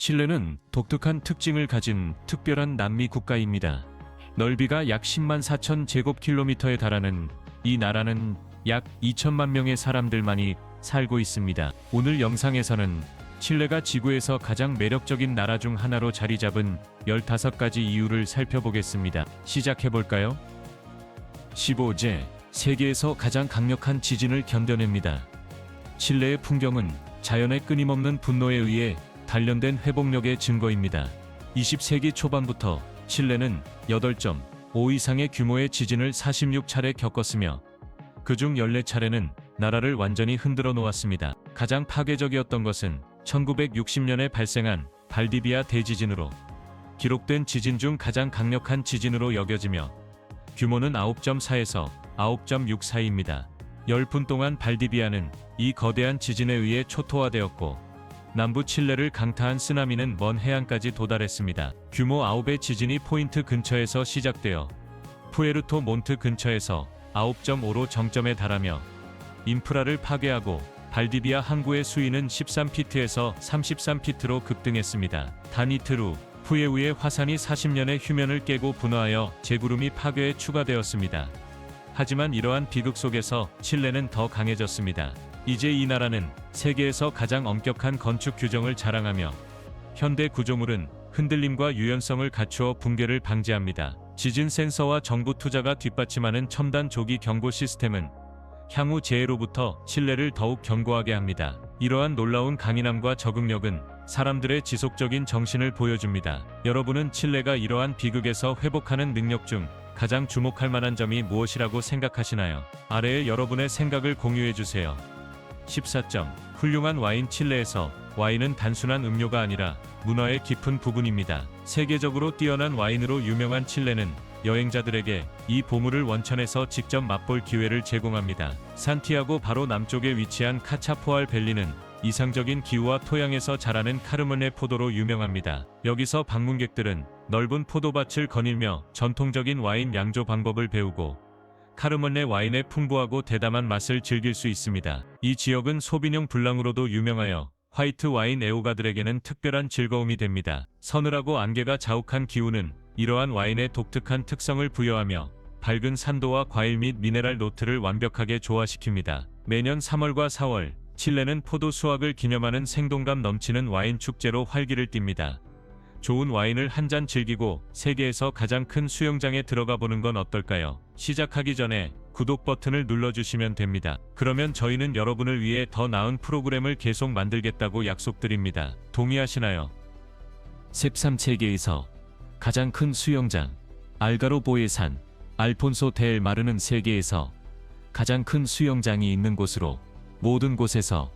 칠레는 독특한 특징을 가진 특별한 남미 국가입니다. 넓이가 약 10만 4천 제곱킬로미터에 달하는 이 나라는 약 2천만 명의 사람들만이 살고 있습니다. 오늘 영상에서는 칠레가 지구에서 가장 매력적인 나라 중 하나로 자리 잡은 15가지 이유를 살펴보겠습니다. 시작해볼까요? 15제 세계에서 가장 강력한 지진을 견뎌냅니다. 칠레의 풍경은 자연의 끊임없는 분노에 의해 단련된 회복력의 증거입니다. 20세기 초반부터 칠레는 8.5 이상의 규모의 지진을 46차례 겪었으며 그중 14차례는 나라를 완전히 흔들어 놓았습니다. 가장 파괴적이었던 것은 1960년에 발생한 발디비아 대지진으로 기록된 지진 중 가장 강력한 지진으로 여겨지며 규모는 9.4에서 9.6 사이입니다. 10분 동안 발디비아는 이 거대한 지진에 의해 초토화되었고 남부 칠레를 강타한 쓰나미는 먼 해안까지 도달했습니다. 규모 9의 지진이 포인트 근처에서 시작되어 푸에르토 몬트 근처에서 9.5로 정점에 달하며 인프라를 파괴하고 발디비아 항구의 수위는 13피트에서 33피트로 급등했습니다. 단 이틀 후 푸에우의 화산이 40년의 휴면을 깨고 분화하여 재구름이 파괴에 추가되었습니다. 하지만 이러한 비극 속에서 칠레는 더 강해졌습니다. 이제 이 나라는 세계에서 가장 엄격한 건축 규정을 자랑하며 현대 구조물은 흔들림과 유연성을 갖추어 붕괴를 방지합니다. 지진 센서와 정부 투자가 뒷받침하는 첨단 조기 경고 시스템은 향후 재해로부터 칠레를 더욱 견고하게 합니다. 이러한 놀라운 강인함과 적응력은 사람들의 지속적인 정신을 보여줍니다. 여러분은 칠레가 이러한 비극에서 회복하는 능력 중 가장 주목할 만한 점이 무엇이라고 생각하시나요? 아래에 여러분의 생각을 공유해주세요. 14점. 훌륭한 와인. 칠레에서 와인은 단순한 음료가 아니라 문화의 깊은 부분입니다. 세계적으로 뛰어난 와인으로 유명한 칠레는 여행자들에게 이 보물을 원천에서 직접 맛볼 기회를 제공합니다. 산티아고 바로 남쪽에 위치한 카차포알 밸리는 이상적인 기후와 토양에서 자라는 카르멘의 포도로 유명합니다. 여기서 방문객들은 넓은 포도밭을 거닐며 전통적인 와인 양조 방법을 배우고 카르멘의 와인의 풍부하고 대담한 맛을 즐길 수 있습니다. 이 지역은 소비뇽 블랑으로도 유명하여 화이트 와인 애호가들에게는 특별한 즐거움이 됩니다. 서늘하고 안개가 자욱한 기후는 이러한 와인의 독특한 특성을 부여하며 밝은 산도와 과일 및 미네랄 노트를 완벽하게 조화시킵니다. 매년 3월과 4월, 칠레는 포도 수확을 기념하는 생동감 넘치는 와인 축제로 활기를 띱니다. 좋은 와인을 한 잔 즐기고 세계에서 가장 큰 수영장에 들어가 보는 건 어떨까요? 시작하기 전에 구독 버튼을 눌러주시면 됩니다. 그러면 저희는 여러분을 위해 더 나은 프로그램을 계속 만들겠다고 약속드립니다. 동의하시나요? 13세계에서 가장 큰 수영장 알가로보의 산 알폰소 델 마르는 세계에서 가장 큰 수영장이 있는 곳으로 모든 곳에서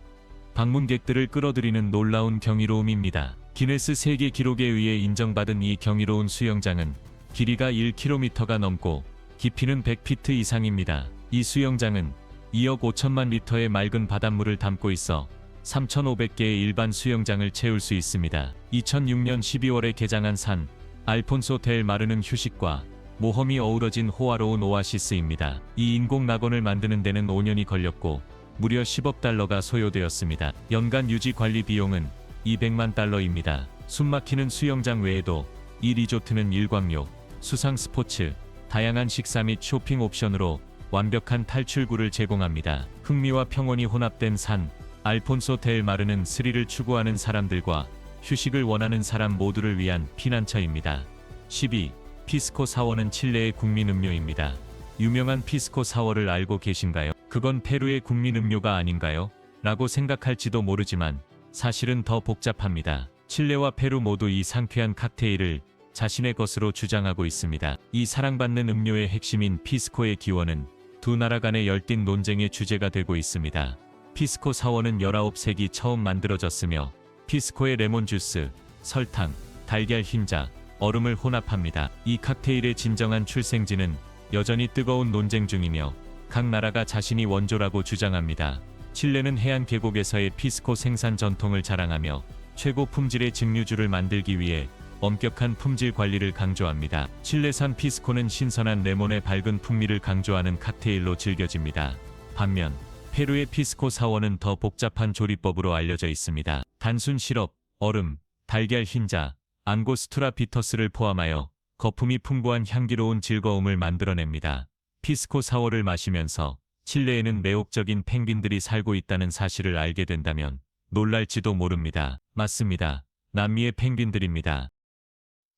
방문객들을 끌어들이는 놀라운 경이로움입니다. 기네스 세계 기록에 의해 인정받은 이 경이로운 수영장은 길이가 1km가 넘고 깊이는 100피트 이상입니다. 이 수영장은 2억 5천만 리터의 맑은 바닷물을 담고 있어 3,500개의 일반 수영장을 채울 수 있습니다. 2006년 12월에 개장한 산 알폰소 델 마르는 휴식과 모험이 어우러진 호화로운 오아시스입니다. 이 인공 낙원을 만드는 데는 5년이 걸렸고 무려 10억 달러가 소요되었습니다. 연간 유지 관리 비용은 200만 달러입니다. 숨막히는 수영장 외에도 이 리조트는 일광욕, 수상 스포츠, 다양한 식사 및 쇼핑 옵션으로 완벽한 탈출구를 제공합니다. 흥미와 평온이 혼합된 산 알폰소 델 마르는 스릴을 추구하는 사람들과 휴식을 원하는 사람 모두를 위한 피난처입니다. 12. 피스코 사워는 칠레의 국민 음료입니다. 유명한 피스코 사워를 알고 계신가요? 그건 페루의 국민 음료가 아닌가요? 라고 생각할지도 모르지만 사실은 더 복잡합니다. 칠레와 페루 모두 이 상쾌한 칵테일을 자신의 것으로 주장하고 있습니다. 이 사랑받는 음료의 핵심인 피스코의 기원은 두 나라 간의 열띤 논쟁의 주제가 되고 있습니다. 피스코 사워는 19세기 처음 만들어졌으며 피스코의 레몬 주스, 설탕, 달걀 흰자, 얼음을 혼합합니다. 이 칵테일의 진정한 출생지는 여전히 뜨거운 논쟁 중이며 각 나라가 자신이 원조라고 주장합니다. 칠레는 해안 계곡에서의 피스코 생산 전통을 자랑하며 최고 품질의 증류주를 만들기 위해 엄격한 품질 관리를 강조합니다. 칠레산 피스코는 신선한 레몬의 밝은 풍미를 강조하는 칵테일로 즐겨집니다. 반면 페루의 피스코 사워는 더 복잡한 조리법으로 알려져 있습니다. 단순 시럽, 얼음, 달걀 흰자, 앙고스투라 비터스를 포함하여 거품이 풍부한 향기로운 즐거움을 만들어냅니다. 피스코 사워를 마시면서 칠레에는 매혹적인 펭귄들이 살고 있다는 사실을 알게 된다면 놀랄지도 모릅니다. 맞습니다. 남미의 펭귄들입니다.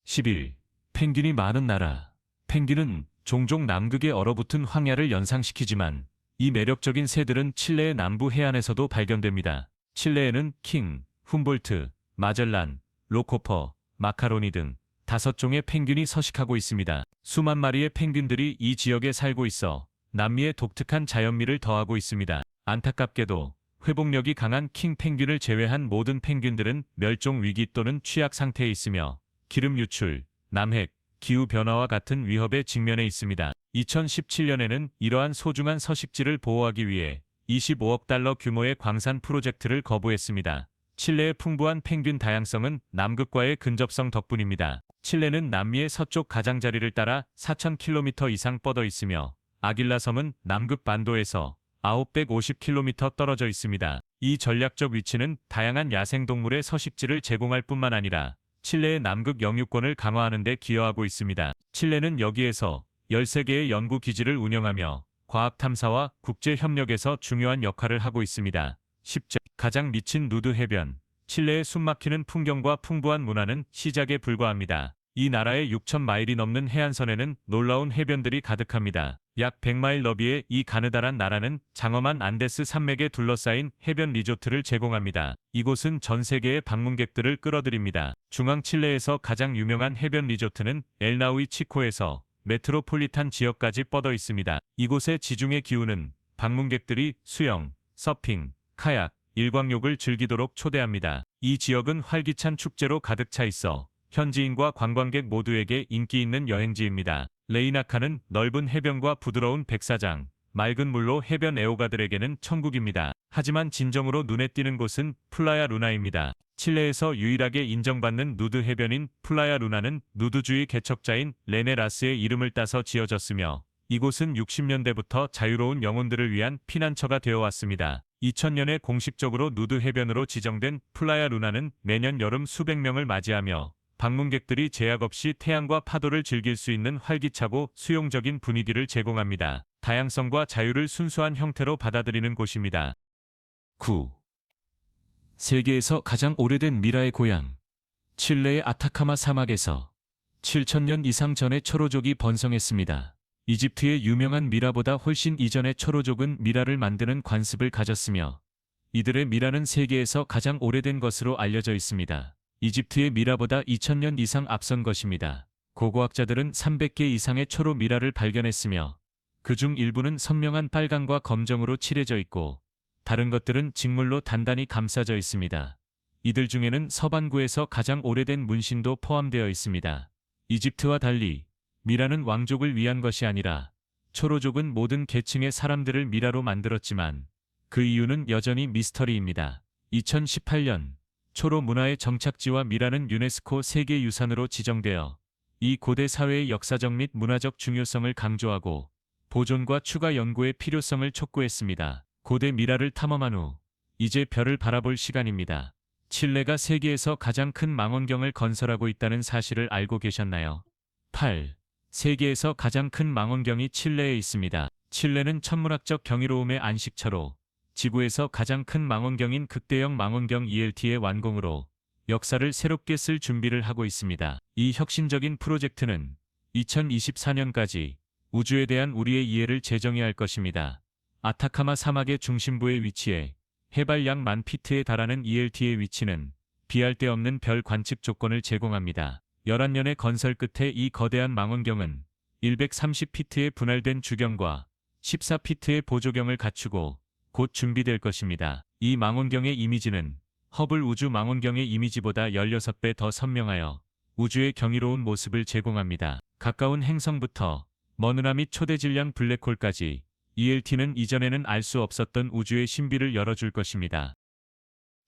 11. 펭귄이 많은 나라. 펭귄은 종종 남극에 얼어붙은 황야를 연상시키지만 이 매력적인 새들은 칠레의 남부 해안에서도 발견됩니다. 칠레에는 킹, 훔볼트, 마젤란, 로코퍼, 마카로니 등 5종의 펭귄이 서식하고 있습니다. 수만 마리의 펭귄들이 이 지역에 살고 있어 남미의 독특한 자연미를 더하고 있습니다. 안타깝게도 회복력이 강한 킹 펭귄을 제외한 모든 펭귄들은 멸종 위기 또는 취약 상태에 있으며 기름 유출, 남핵, 기후변화와 같은 위협에 직면해 있습니다. 2017년에는 이러한 소중한 서식지를 보호하기 위해 25억 달러 규모의 광산 프로젝트를 거부했습니다. 칠레의 풍부한 펭귄 다양성은 남극과의 근접성 덕분입니다. 칠레는 남미의 서쪽 가장자리를 따라 4,000km 이상 뻗어 있으며 아길라 섬은 남극 반도에서 950km 떨어져 있습니다. 이 전략적 위치는 다양한 야생동물의 서식지를 제공할 뿐만 아니라 칠레의 남극 영유권을 강화하는 데 기여하고 있습니다. 칠레는 여기에서 13개의 연구 기지를 운영하며 과학 탐사와 국제 협력에서 중요한 역할을 하고 있습니다. 10절 가장 미친 누드 해변. 칠레의 숨막히는 풍경과 풍부한 문화는 시작에 불과합니다. 이 나라의 6,000마일이 넘는 해안선에는 놀라운 해변들이 가득합니다. 약 100마일 너비의 이 가느다란 나라는 장엄한 안데스 산맥에 둘러싸인 해변 리조트를 제공합니다. 이곳은 전 세계의 방문객들을 끌어들입니다. 중앙 칠레에서 가장 유명한 해변 리조트는 엘나우이 치코에서 메트로폴리탄 지역까지 뻗어 있습니다. 이곳의 지중해 기후는 방문객들이 수영, 서핑, 카약, 일광욕을 즐기도록 초대합니다. 이 지역은 활기찬 축제로 가득 차 있어 현지인과 관광객 모두에게 인기 있는 여행지입니다. 레이나카는 넓은 해변과 부드러운 백사장, 맑은 물로 해변 애호가들에게는 천국입니다. 하지만 진정으로 눈에 띄는 곳은 플라야 루나입니다. 칠레에서 유일하게 인정받는 누드 해변인 플라야 루나는 누드주의 개척자인 레네 라스의 이름을 따서 지어졌으며 이곳은 60년대부터 자유로운 영혼들을 위한 피난처가 되어 왔습니다. 2000년에 공식적으로 누드 해변으로 지정된 플라야 루나는 매년 여름 수백 명을 맞이하며 방문객들이 제약 없이 태양과 파도를 즐길 수 있는 활기차고 수용적인 분위기를 제공합니다. 다양성과 자유를 순수한 형태로 받아들이는 곳입니다. 9. 세계에서 가장 오래된 미라의 고향. 칠레의 아타카마 사막에서 7,000년 이상 전에 초로족이 번성했습니다. 이집트의 유명한 미라보다 훨씬 이전에 초로족은 미라를 만드는 관습을 가졌으며 이들의 미라는 세계에서 가장 오래된 것으로 알려져 있습니다. 이집트의 미라보다 2000년 이상 앞선 것입니다. 고고학자들은 300개 이상의 초로 미라를 발견했으며 그중 일부는 선명한 빨강과 검정으로 칠해져 있고 다른 것들은 직물로 단단히 감싸져 있습니다. 이들 중에는 서반구에서 가장 오래된 문신도 포함되어 있습니다. 이집트와 달리 미라는 왕족을 위한 것이 아니라 초로족은 모든 계층의 사람들을 미라로 만들었지만 그 이유는 여전히 미스터리입니다. 2018년 초로 문화의 정착지와 미라는 유네스코 세계유산으로 지정되어 이 고대 사회의 역사적 및 문화적 중요성을 강조하고 보존과 추가 연구의 필요성을 촉구했습니다. 고대 미라를 탐험한 후 이제 별을 바라볼 시간입니다. 칠레가 세계에서 가장 큰 망원경을 건설하고 있다는 사실을 알고 계셨나요? 8. 세계에서 가장 큰 망원경이 칠레에 있습니다. 칠레는 천문학적 경이로움의 안식처로 지구에서 가장 큰 망원경인 극대형 망원경 ELT의 완공으로 역사를 새롭게 쓸 준비를 하고 있습니다. 이 혁신적인 프로젝트는 2024년까지 우주에 대한 우리의 이해를 재정의할 것입니다. 아타카마 사막의 중심부에 위치해 해발 약 10,000피트에 달하는 ELT의 위치는 비할 데 없는 별 관측 조건을 제공합니다. 11년의 건설 끝에 이 거대한 망원경은 130피트의 분할된 주경과 14피트의 보조경을 갖추고 곧 준비될 것입니다. 이 망원경의 이미지는 허블 우주 망원경의 이미지보다 16배 더 선명하여 우주의 경이로운 모습을 제공합니다. 가까운 행성부터 머누나 및 초대질량 블랙홀까지 ELT는 이전에는 알 수 없었던 우주의 신비를 열어줄 것입니다.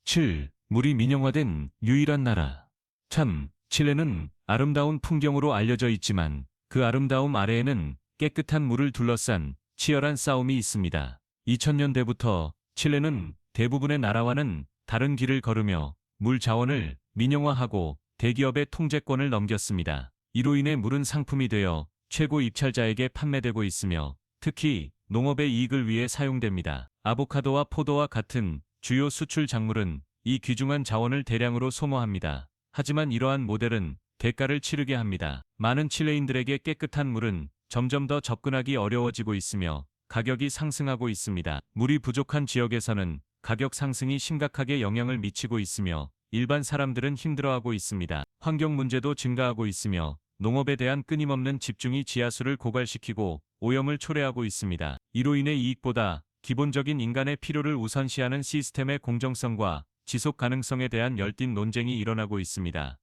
7. 물이 민영화된 유일한 나라. 참, 칠레는 아름다운 풍경으로 알려져 있지만 그 아름다움 아래에는 깨끗한 물을 둘러싼 치열한 싸움이 있습니다. 2000년대부터 칠레는 대부분의 나라와는 다른 길을 걸으며 물 자원을 민영화하고 대기업의 통제권을 넘겼습니다. 이로 인해 물은 상품이 되어 최고 입찰자에게 판매되고 있으며 특히 농업의 이익을 위해 사용됩니다. 아보카도와 포도와 같은 주요 수출 작물은 이 귀중한 자원을 대량으로 소모합니다. 하지만 이러한 모델은 대가를 치르게 합니다. 많은 칠레인들에게 깨끗한 물은 점점 더 접근하기 어려워지고 있으며 가격이 상승하고 있습니다. 물이 부족한 지역에서는 가격 상승이 심각하게 영향을 미치고 있으며 일반 사람들은 힘들어하고 있습니다. 환경 문제도 증가하고 있으며 농업에 대한 끊임없는 집중이 지하수를 고갈시키고 오염을 초래하고 있습니다. 이로 인해 이익보다 기본적인 인간의 필요를 우선시하는 시스템의 공정성과 지속 가능성에 대한 열띤 논쟁이 일어나고 있습니다.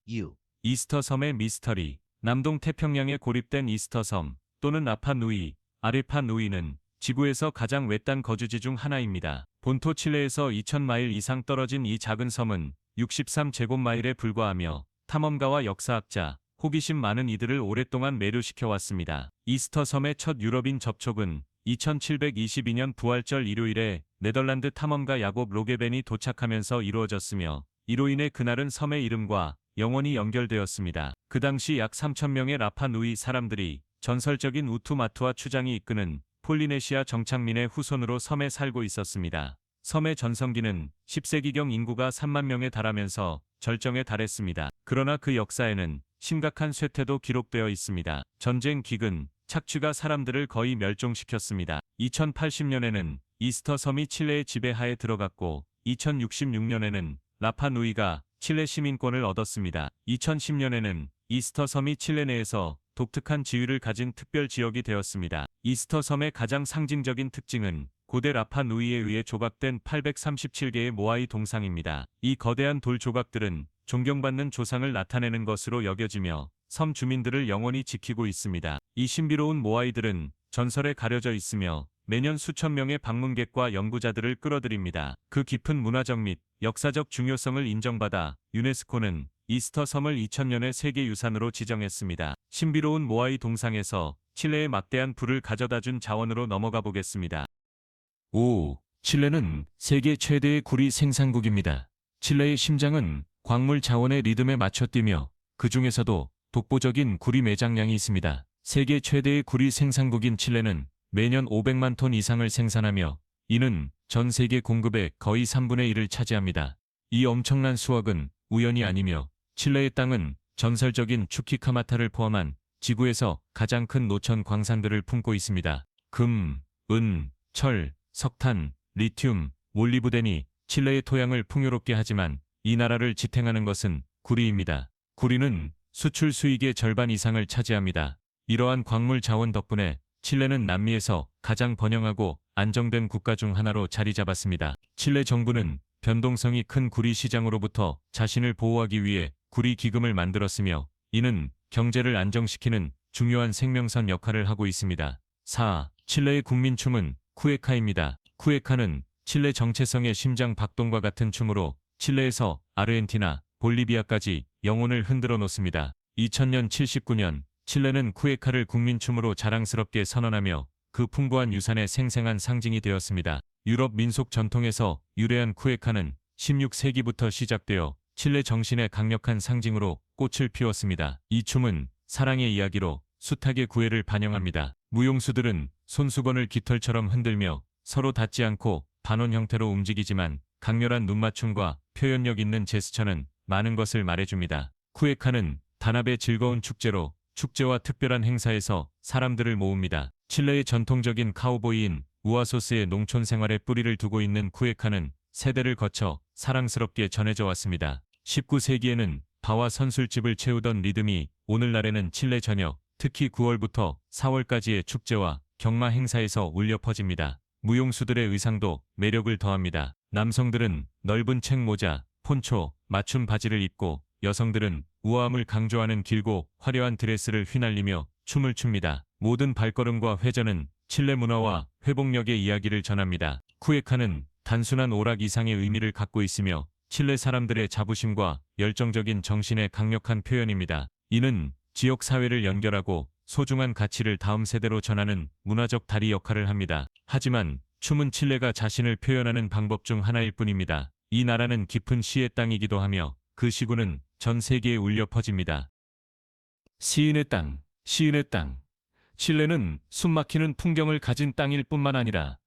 이스터 섬의 미스터리. 남동 태평양에 고립된 이스터 섬 또는 라파누이, 아레파누이는 지구에서 가장 외딴 거주지 중 하나입니다. 본토 칠레에서 2000마일 이상 떨어진 이 작은 섬은 63제곱마일에 불과하며 탐험가와 역사학자, 호기심 많은 이들을 오랫동안 매료시켜 왔습니다. 이스터 섬의 첫 유럽인 접촉은 2722년 부활절 일요일에 네덜란드 탐험가 야곱 로게벤이 도착하면서 이루어졌으며 이로 인해 그날은 섬의 이름과 영원히 연결되었습니다. 그 당시 약 3000명의 라파누이 사람들이 전설적인 우투마투아 추장이 이끄는 폴리네시아 정착민의 후손으로 섬에 살고 있었습니다. 섬의 전성기는 10세기경 인구가 3만 명에 달하면서 절정에 달했습니다. 그러나 그 역사에는 심각한 쇠퇴도 기록되어 있습니다. 전쟁, 기근, 착취가 사람들을 거의 멸종시켰습니다. 2080년에는 이스터 섬이 칠레의 지배하에 들어갔고 2066년에는 라파누이가 칠레 시민권을 얻었습니다. 2010년에는 이스터 섬이 칠레 내에서 독특한 지위를 가진 특별 지역이 되었습니다. 이스터 섬의 가장 상징적인 특징은 고대 라파누이에 의해 조각된 837개의 모아이 동상입니다. 이 거대한 돌 조각들은 존경받는 조상을 나타내는 것으로 여겨지며 섬 주민들을 영원히 지키고 있습니다. 이 신비로운 모아이들은 전설에 가려져 있으며 매년 수천 명의 방문객과 연구자들을 끌어들입니다. 그 깊은 문화적 및 역사적 중요성을 인정받아 유네스코는 이스터 섬을 2000년에 세계유산으로 지정했습니다. 신비로운 모아이 동상에서 칠레의 막대한 부를 가져다준 자원으로 넘어가 보겠습니다. 5. 칠레는 세계 최대의 구리 생산국입니다. 칠레의 심장은 광물 자원의 리듬에 맞춰 뛰며 그 중에서도 독보적인 구리 매장량이 있습니다. 세계 최대의 구리 생산국인 칠레는 매년 500만 톤 이상을 생산하며 이는 전 세계 공급의 거의 3분의 1을 차지합니다. 이 엄청난 수확은 우연이 아니며 칠레의 땅은 전설적인 추키카마타를 포함한 지구에서 가장 큰 노천 광산들을 품고 있습니다. 금, 은, 철, 석탄, 리튬, 몰리브덴이 칠레의 토양을 풍요롭게 하지만 이 나라를 지탱하는 것은 구리입니다. 구리는 수출 수익의 절반 이상을 차지합니다. 이러한 광물 자원 덕분에 칠레는 남미에서 가장 번영하고 안정된 국가 중 하나로 자리 잡았습니다. 칠레 정부는 변동성이 큰 구리 시장으로부터 자신을 보호하기 위해 구리 기금을 만들었으며 이는 경제를 안정시키는 중요한 생명선 역할을 하고 있습니다. 4. 칠레의 국민춤은 쿠에카입니다. 쿠에카는 칠레 정체성의 심장 박동과 같은 춤으로 칠레에서 아르헨티나, 볼리비아까지 영혼을 흔들어 놓습니다. 2000년 79년 칠레는 쿠에카를 국민춤으로 자랑스럽게 선언하며 그 풍부한 유산의 생생한 상징이 되었습니다. 유럽 민속 전통에서 유래한 쿠에카는 16세기부터 시작되어 칠레 정신의 강력한 상징으로 꽃을 피웠습니다. 이 춤은 사랑의 이야기로 숱하게 구애를 반영합니다. 무용수들은 손수건을 깃털처럼 흔들며 서로 닿지 않고 반원 형태로 움직이지만 강렬한 눈맞춤과 표현력 있는 제스처는 많은 것을 말해줍니다. 쿠에카는 단합의 즐거운 축제로 축제와 특별한 행사에서 사람들을 모읍니다. 칠레의 전통적인 카우보이인 우아소스의 농촌 생활에 뿌리를 두고 있는 쿠에카는 세대를 거쳐 사랑스럽게 전해져 왔습니다. 19세기에는 바와 선술집을 채우던 리듬이 오늘날에는 칠레 전역, 특히 9월부터 4월까지의 축제와 경마 행사에서 울려 퍼집니다. 무용수들의 의상도 매력을 더합니다. 남성들은 넓은 책 모자, 폰초, 맞춤 바지를 입고 여성들은 우아함을 강조하는 길고 화려한 드레스를 휘날리며 춤을 춥니다. 모든 발걸음과 회전은 칠레 문화와 회복력의 이야기를 전합니다. 쿠에카는 단순한 오락 이상의 의미를 갖고 있으며 칠레 사람들의 자부심과 열정적인 정신의 강력한 표현입니다. 이는 지역 사회를 연결하고 소중한 가치를 다음 세대로 전하는 문화적 다리 역할을 합니다. 하지만 춤은 칠레가 자신을 표현하는 방법 중 하나일 뿐입니다. 이 나라는 깊은 시의 땅이기도 하며 그 시구는 전 세계에 울려 퍼집니다. 시인의 땅, 시인의 땅. 칠레는 숨막히는 풍경을 가진 땅일 뿐만 아니라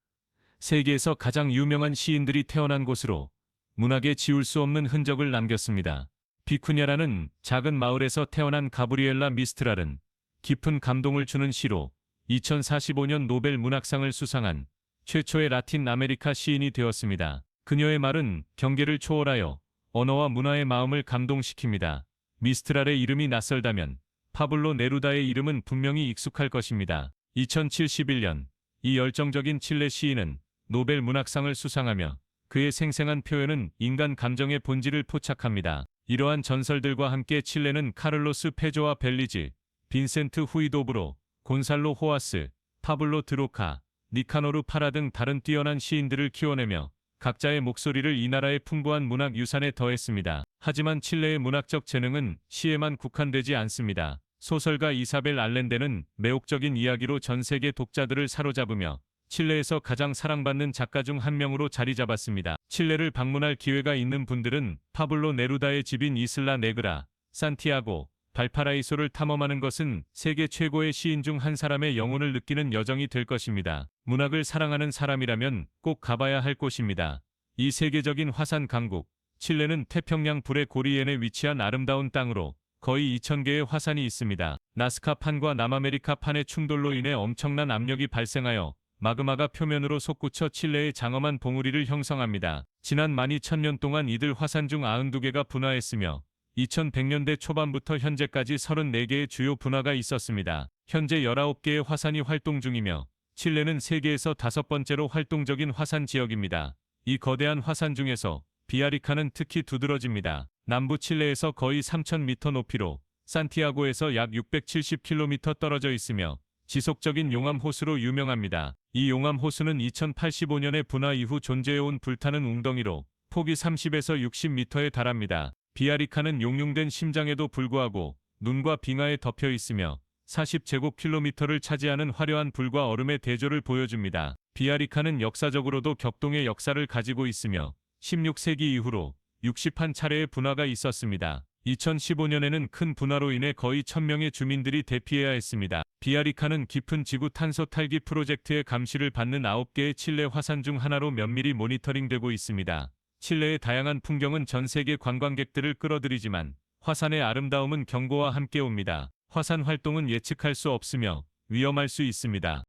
세계에서 가장 유명한 시인들이 태어난 곳으로 문학에 지울 수 없는 흔적을 남겼습니다. 비쿠냐라는 작은 마을에서 태어난 가브리엘라 미스트랄은 깊은 감동을 주는 시로 2045년 노벨 문학상을 수상한 최초의 라틴 아메리카 시인이 되었습니다. 그녀의 말은 경계를 초월하여 언어와 문화의 마음을 감동시킵니다. 미스트랄의 이름이 낯설다면 파블로 네루다의 이름은 분명히 익숙할 것입니다. 2071년 이 열정적인 칠레 시인은 노벨 문학상을 수상하며 그의 생생한 표현은 인간 감정의 본질을 포착합니다. 이러한 전설들과 함께 칠레는 카를로스 페조와 벨리즈, 빈센트 후이도브로, 곤살로 호아스, 파블로 드로카, 니카노르 파라 등 다른 뛰어난 시인들을 키워내며 각자의 목소리를 이 나라의 풍부한 문학 유산에 더했습니다. 하지만 칠레의 문학적 재능은 시에만 국한되지 않습니다. 소설가 이사벨 알렌데는 매혹적인 이야기로 전 세계 독자들을 사로잡으며 칠레에서 가장 사랑받는 작가 중 한 명으로 자리 잡았습니다. 칠레를 방문할 기회가 있는 분들은 파블로 네루다의 집인 이슬라 네그라, 산티아고, 발파라이소를 탐험하는 것은 세계 최고의 시인 중 한 사람의 영혼을 느끼는 여정이 될 것입니다. 문학을 사랑하는 사람이라면 꼭 가봐야 할 곳입니다. 이 세계적인 화산 강국, 칠레는 태평양 불의 고리엔에 위치한 아름다운 땅으로 거의 2000개의 화산이 있습니다. 나스카판과 남아메리카판의 충돌로 인해 엄청난 압력이 발생하여 마그마가 표면으로 솟구쳐 칠레의 장엄한 봉우리를 형성합니다. 지난 12,000년 동안 이들 화산 중 92개가 분화했으며 2100년대 초반부터 현재까지 34개의 주요 분화가 있었습니다. 현재 19개의 화산이 활동 중이며 칠레는 세계에서 5번째로 활동적인 화산 지역입니다. 이 거대한 화산 중에서 비아리카는 특히 두드러집니다. 남부 칠레에서 거의 3000m 높이로 산티아고에서 약 670km 떨어져 있으며 지속적인 용암 호수로 유명합니다. 이 용암 호수는 2085년의 분화 이후 존재해온 불타는 웅덩이로 폭이 30에서 60m에 달합니다. 비아리카는 용융된 심장에도 불구하고 눈과 빙하에 덮여 있으며 40제곱킬로미터를 차지하는 화려한 불과 얼음의 대조를 보여줍니다. 비아리카는 역사적으로도 격동의 역사를 가지고 있으며 16세기 이후로 61차례의 분화가 있었습니다. 2015년에는 큰 분화로 인해 거의 1000명의 주민들이 대피해야 했습니다. 비아리카는 깊은 지구 탄소 탈기 프로젝트의 감시를 받는 9개의 칠레 화산 중 하나로 면밀히 모니터링되고 있습니다. 칠레의 다양한 풍경은 전 세계 관광객들을 끌어들이지만 화산의 아름다움은 경고와 함께 옵니다. 화산 활동은 예측할 수 없으며 위험할 수 있습니다.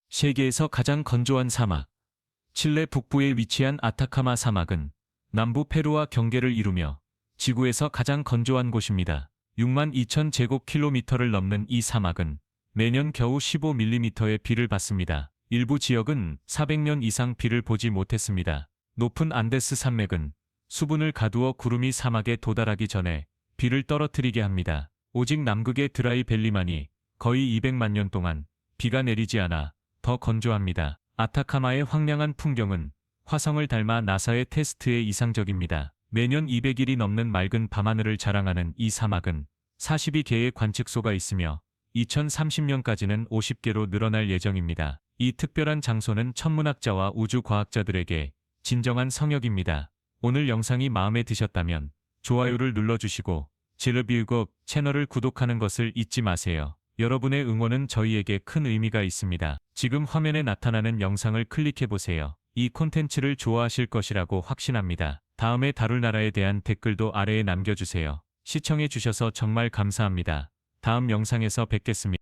세계에서 가장 건조한 사막. 칠레 북부에 위치한 아타카마 사막은 남부 페루와 경계를 이루며 지구에서 가장 건조한 곳입니다. 62,000제곱킬로미터를 넘는 이 사막은 매년 겨우 15mm의 비를 받습니다. 일부 지역은 400년 이상 비를 보지 못했습니다. 높은 안데스 산맥은 수분을 가두어 구름이 사막에 도달하기 전에 비를 떨어뜨리게 합니다. 오직 남극의 드라이 밸리만이 거의 200만 년 동안 비가 내리지 않아 더 건조합니다. 아타카마의 황량한 풍경은 화성을 닮아 나사의 테스트에 이상적입니다. 매년 200일이 넘는 맑은 밤하늘을 자랑하는 이 사막은 42개의 관측소가 있으며 2030년까지는 50개로 늘어날 예정입니다. 이 특별한 장소는 천문학자와 우주과학자들에게 진정한 성역입니다. 오늘 영상이 마음에 드셨다면 좋아요를 눌러주시고 지르비우곡 채널을 구독하는 것을 잊지 마세요. 여러분의 응원은 저희에게 큰 의미가 있습니다. 지금 화면에 나타나는 영상을 클릭해보세요. 이 콘텐츠를 좋아하실 것이라고 확신합니다. 다음에 다룰 나라에 대한 댓글도 아래에 남겨주세요. 시청해주셔서 정말 감사합니다. 다음 영상에서 뵙겠습니다.